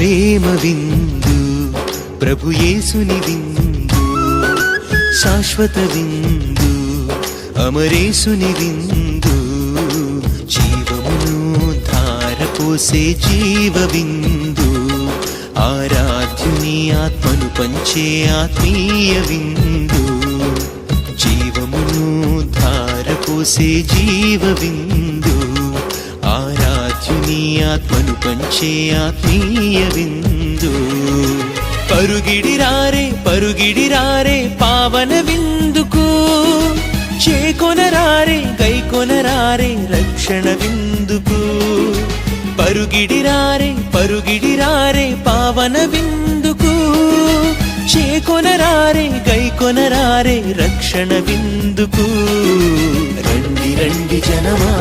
ప్రేమ విందు ప్రభు యేసుని విందు, శాశ్వత విందు అమరేసుని విందు, జీవమును ధారపోసే జీవ విందు, ఆరాధ్యుని ఆత్మను పంచే ఆత్మీయ విందు, జీవమును ధారపోసే జీవ విందు, ఆరాధ్యుని ఆత్మను పంచే ఆత్మీయ విందు. పరుగిడిరారే పావన విందుకు, చేకొనరారే గైకొనరారే రక్షణ విందుకు. పరుగిడిరారే పావన విందుకు, చేకొనరారే గైకొనరారే రక్షణ విందుకు. రండి రండి జనమా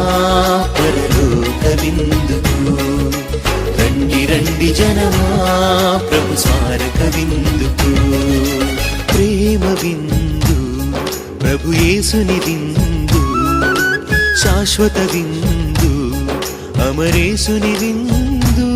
పరలోక విందుకు, రండి రండి జనమా ప్రభు స్మారక విందుకు. ప్రేమ విందు ప్రభు యేసుని విందు, శాశ్వత విందు అమరేసుని విందు.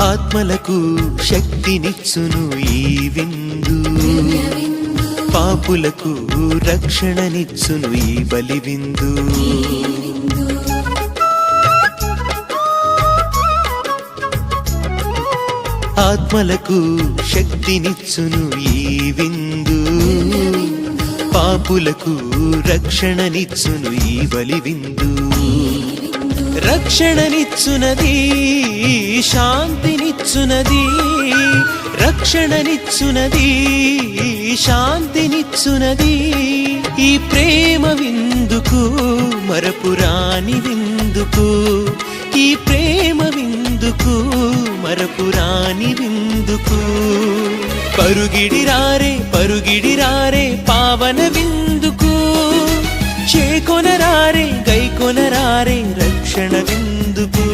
ఆత్మలకు శక్తినిచ్చును ఈ విందు, పాపులకు రక్షణనిచ్చును ఈ బలి విందు. ఆత్మలకు శక్తినిచ్చును ఈ విందు, పాపులకు రక్షణనిచ్చును ఈ బలి విందు. రక్షణనిచ్చునది, శాంతినిచ్చునది, రక్షణనిచ్చునది, శాంతినిచ్చునది. ఈ ప్రేమ విందుకు మరపురాని విందుకు, ఈ ప్రేమ విందుకు మరపురాని విందుకు. పరుగిడిరారే పావన విందుకు, చేకొనరారే గైకొనరారే రక్షణ విందుకు.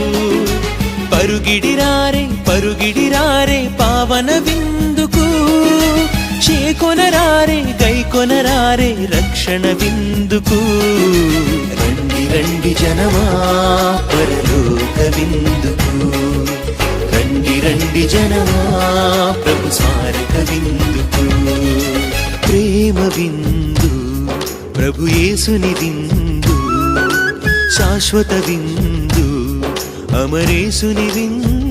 పరుగిడిరారే పావన విందుకు, చేకొనరారే గైకొనరారే రక్షణ విందుకు. రండి రండి జనమా పరలోక విందుకు, రండి రండి జనమా ప్రభు స్మారక విందుకు. ప్రేమ విందు ప్రభు యేసుని విందు, శాశ్వత విందు అమరేసుని విందు.